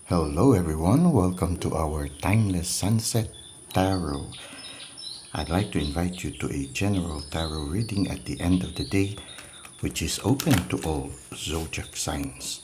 Hello, everyone. Welcome to our Timeless Sunset Tarot. I'd like to invite you to a general tarot reading at the end of the day, which is open to all zodiac signs.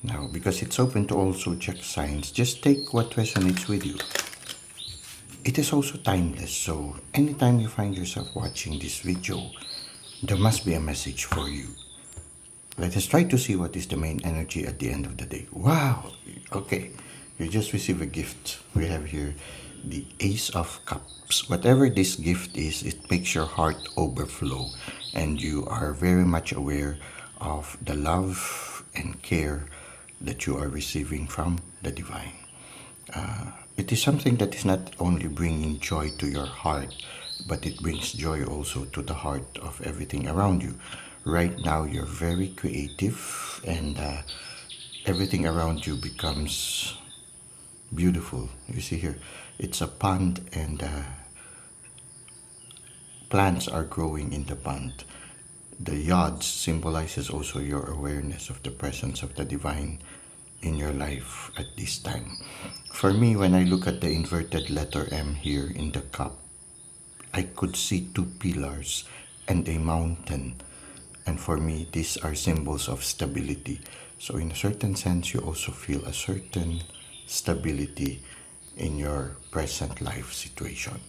Now, because it's open to all zodiac signs, just take what resonates with you. It is also timeless, so anytime you find yourself watching this video, there must be a message for you. Let us try to see what is the main energy at the end of the day. Wow! Okay, you just received a gift. We have here the Ace of Cups. Whatever this gift is, it makes your heart overflow, and you are very much aware of the love and care that you are receiving from the Divine. It is something that is not only bringing joy to your heart, but it brings joy also to the heart of everything around you. Right now, you're very creative, and everything around you becomes beautiful. You see here, it's a pond, and plants are growing in the pond. The yachts symbolizes also your awareness of the presence of the divine in your life at this time. For me, when I look at the inverted letter M here in the cup, I could see two pillars and a mountain. And for me, these are symbols of stability. So in a certain sense, you also feel a certain stability in your present life situation.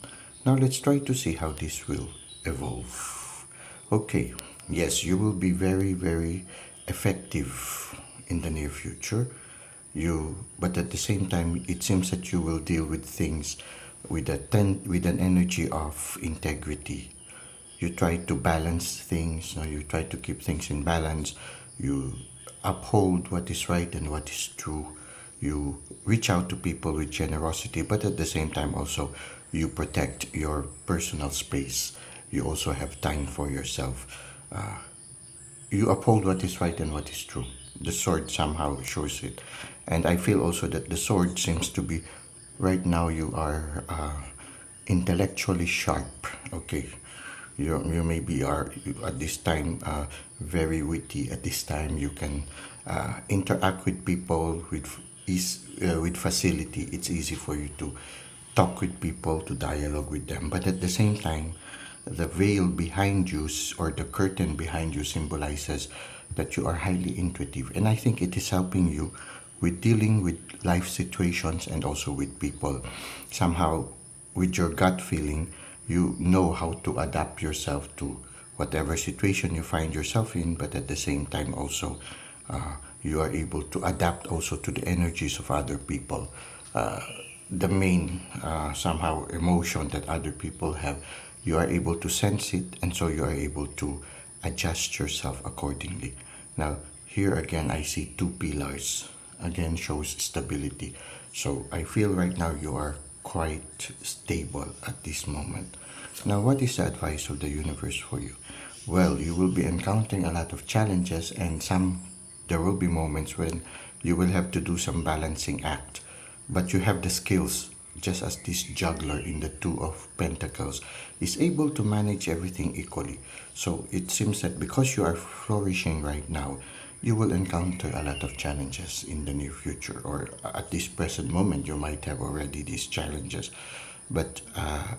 Now let's try to see how this will evolve. Okay, yes, you will be very, very effective in the near future. But at the same time, it seems that you will deal with things with an energy of integrity. You try to balance things, you try to keep things in balance, you uphold what is right and what is true, you reach out to people with generosity, but at the same time also you protect your personal space. You also have time for yourself. You uphold what is right and what is true. The sword somehow shows it. And I feel also that the sword seems to be, right now you are intellectually sharp. Okay, you maybe are at this time very witty. At this time you can interact with people with facility. It's easy for you to talk with people, to dialogue with them, but at the same time the veil behind you, or the curtain behind you, symbolizes that you are highly intuitive, and I think it is helping you with dealing with life situations and also with people. Somehow, with your gut feeling, you know how to adapt yourself to whatever situation you find yourself in, but at the same time also you are able to adapt also to the energies of other people. The main somehow emotion that other people have, you are able to sense it, and so you are able to adjust yourself accordingly. Now, here again, I see two pillars. Again, shows stability. So I feel right now you are quite stable at this moment. Now, what is the advice of the universe for you? Well, you will be encountering a lot of challenges, and there will be moments when you will have to do some balancing act. But you have the skills, just as this juggler in the Two of Pentacles is able to manage everything equally. So it seems that because you are flourishing right now, you will encounter a lot of challenges in the near future, or at this present moment you might have already these challenges, but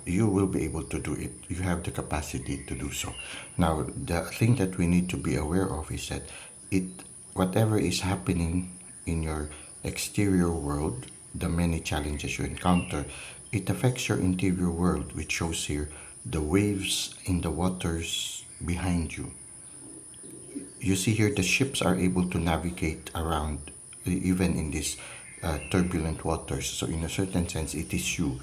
you will be able to do it. You have the capacity to do so. Now, the thing that we need to be aware of is that it whatever is happening in your exterior world, the many challenges you encounter, it affects your interior world, which shows here the waves in the waters behind you. You see here the ships are able to navigate around even in these turbulent waters. So in a certain sense, it is you.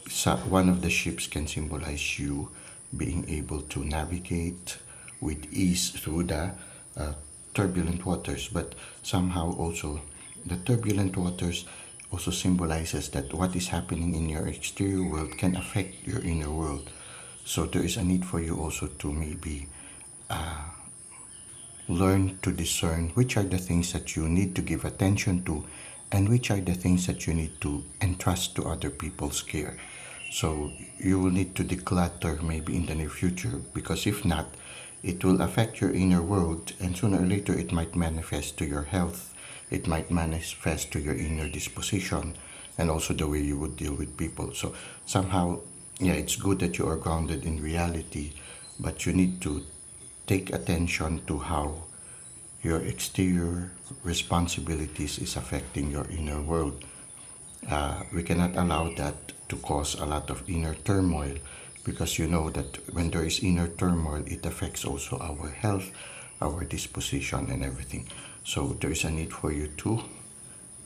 So one of the ships can symbolize you being able to navigate with ease through the uh, turbulent waters, but somehow also the turbulent waters also symbolizes that what is happening in your exterior world can affect your inner world. So there is a need for you also to maybe learn to discern which are the things that you need to give attention to, and which are the things that you need to entrust to other people's care. So you will need to declutter maybe in the near future, because if not, it will affect your inner world, and sooner or later it might manifest to your health it might manifest to your inner disposition and also the way you would deal with people. So somehow, yeah, it's good that you are grounded in reality, but you need to take attention to how your exterior responsibilities is affecting your inner world. We cannot allow that to cause a lot of inner turmoil, because you know that when there is inner turmoil, it affects also our health, our disposition, and everything. So there is a need for you to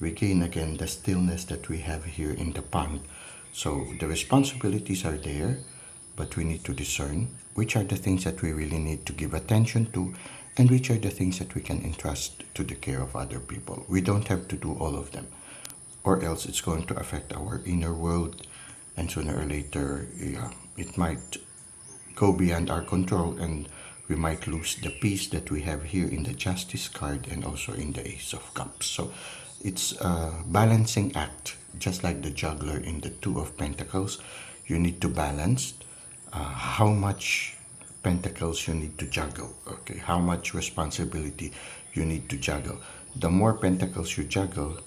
regain again the stillness that we have here in the pond. So the responsibilities are there, but we need to discern which are the things that we really need to give attention to and which are the things that we can entrust to the care of other people. We don't have to do all of them, or else it's going to affect our inner world, and sooner or later, yeah, it might go beyond our control and we might lose the peace that we have here in the Justice card and also in the Ace of Cups. So it's a balancing act, just like the juggler in the Two of Pentacles. You need to balance how much pentacles you need to juggle, okay? How much responsibility you need to juggle. The more pentacles you juggle,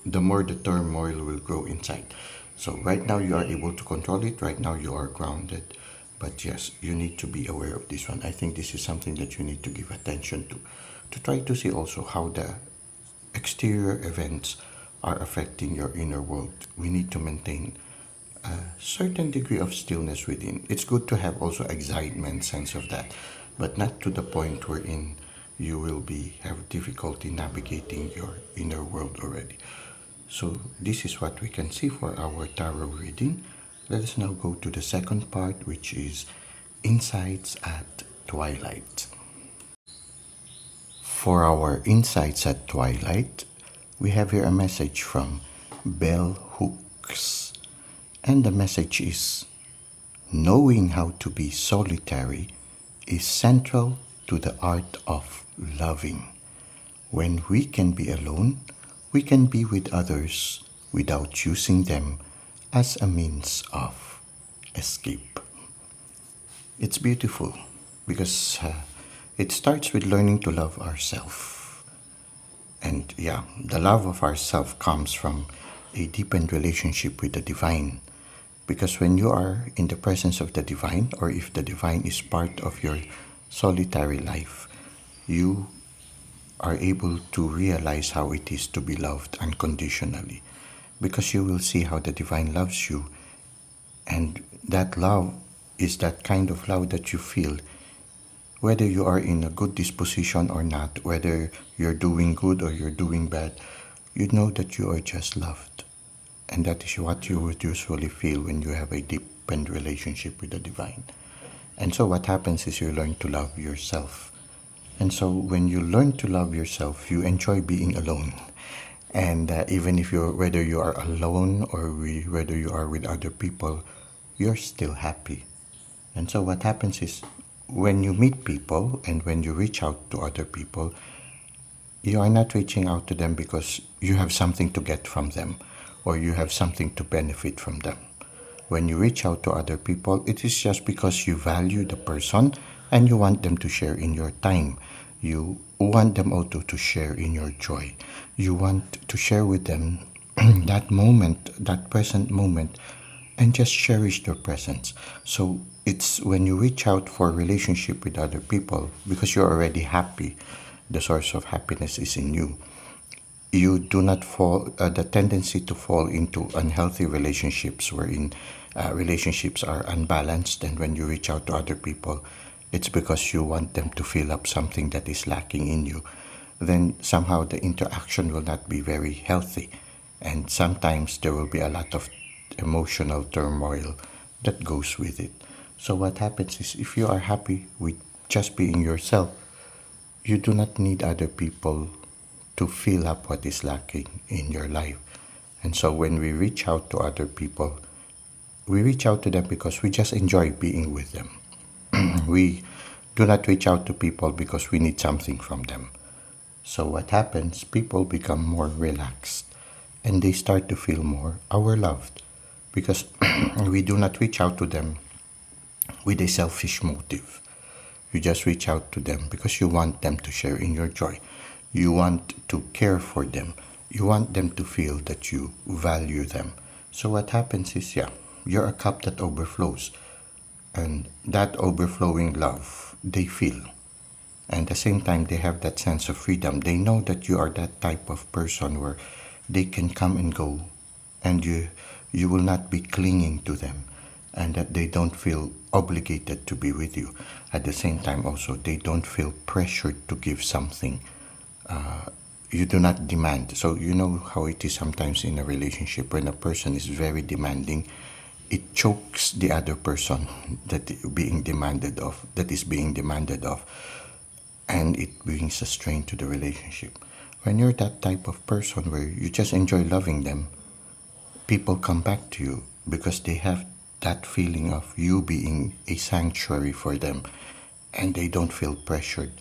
the more the turmoil will grow inside. So right now you are able to control it. Right now you are grounded. But yes, you need to be aware of this one. I think this is something that you need to give attention to try to see also how the exterior events are affecting your inner world. We need to maintain a certain degree of stillness within. It's good to have also excitement, sense of that, but not to the point wherein you will be have difficulty navigating your inner world already. So this is what we can see for our tarot reading. Let us now go to the second part, which is Insights at Twilight. For our Insights at Twilight, we have here a message from Bell Hooks. And the message is, knowing how to be solitary is central to the art of loving. When we can be alone, we can be with others without using them as a means of escape. It's beautiful because it starts with learning to love ourselves. And yeah, the love of ourself comes from a deepened relationship with the divine. Because when you are in the presence of the divine, or if the divine is part of your solitary life, you are able to realize how it is to be loved unconditionally. Because you will see how the divine loves you. And that love is that kind of love that you feel whether you are in a good disposition or not, whether you're doing good or you're doing bad, you know that you are just loved. And that is what you would usually feel when you have a deepened relationship with the divine. And so what happens is you learn to love yourself. And so when you learn to love yourself, you enjoy being alone. And even if whether you are alone or whether you are with other people, you're still happy. And so what happens is when you meet people and when you reach out to other people, you are not reaching out to them because you have something to get from them or you have something to benefit from them. When you reach out to other people, it is just because you value the person and you want them to share in your time. You want them also to share in your joy. You want to share with them that moment, that present moment, and just cherish their presence. So it's when you reach out for a relationship with other people, because you're already happy, the source of happiness is in you. You do not fall, the tendency to fall into unhealthy relationships wherein relationships are unbalanced, and when you reach out to other people, it's because you want them to fill up something that is lacking in you. Then somehow the interaction will not be very healthy, and sometimes there will be a lot of emotional turmoil that goes with it. So what happens is if you are happy with just being yourself, you do not need other people to fill up what is lacking in your life. And so when we reach out to other people, we reach out to them because we just enjoy being with them. We do not reach out to people because we need something from them. So what happens, people become more relaxed and they start to feel more our loved because we do not reach out to them with a selfish motive. You just reach out to them because you want them to share in your joy. You want to care for them. You want them to feel that you value them. So what happens is, yeah, you're a cup that overflows. And that overflowing love, they feel. And at the same time, they have that sense of freedom. They know that you are that type of person where they can come and go, and you will not be clinging to them, and that they don't feel obligated to be with you. At the same time, also, they don't feel pressured to give something. You do not demand. So you know how it is sometimes in a relationship when a person is very demanding, it chokes the other person that is being demanded of, and it brings a strain to the relationship. When you're that type of person where you just enjoy loving them, people come back to you because they have that feeling of you being a sanctuary for them, and they don't feel pressured.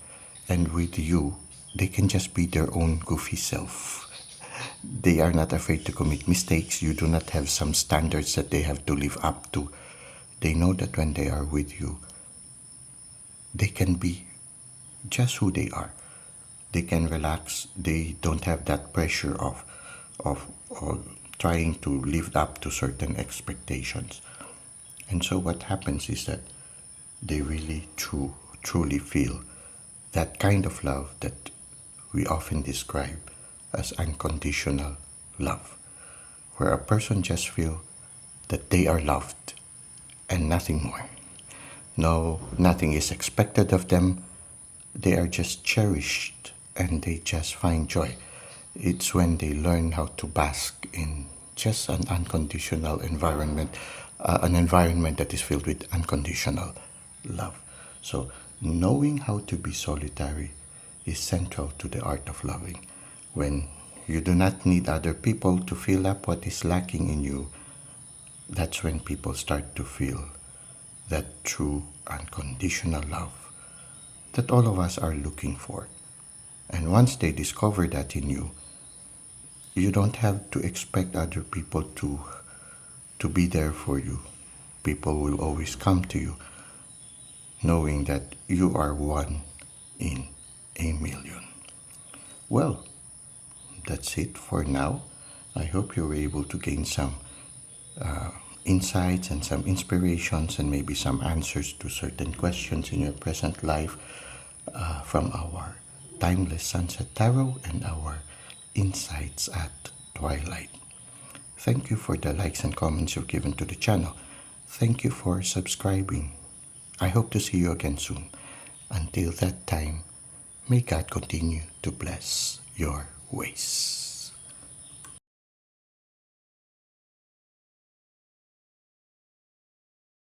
And with you, they can just be their own goofy self. They are not afraid to commit mistakes. You do not have some standards that they have to live up to. They know that when they are with you, they can be just who they are. They can relax. They don't have that pressure of trying to live up to certain expectations. And so what happens is that they really truly feel that kind of love that we often describe as unconditional love, where a person just feels that they are loved and nothing more. No, nothing is expected of them. They are just cherished and they just find joy. It's when they learn how to bask in just an unconditional environment, an environment that is filled with unconditional love. So, knowing how to be solitary is central to the art of loving. When you do not need other people to fill up what is lacking in you, that's when people start to feel that true unconditional love that all of us are looking for. And once they discover that in you, you don't have to expect other people to be there for you. People will always come to you knowing that you are one in a million. Well, that's it for now. I hope you were able to gain some insights and some inspirations and maybe some answers to certain questions in your present life from our Timeless Sunset Tarot and our Insights at Twilight. Thank you for the likes and comments you've given to the channel. Thank you for subscribing. I hope to see you again soon. Until that time, may God continue to bless your ways.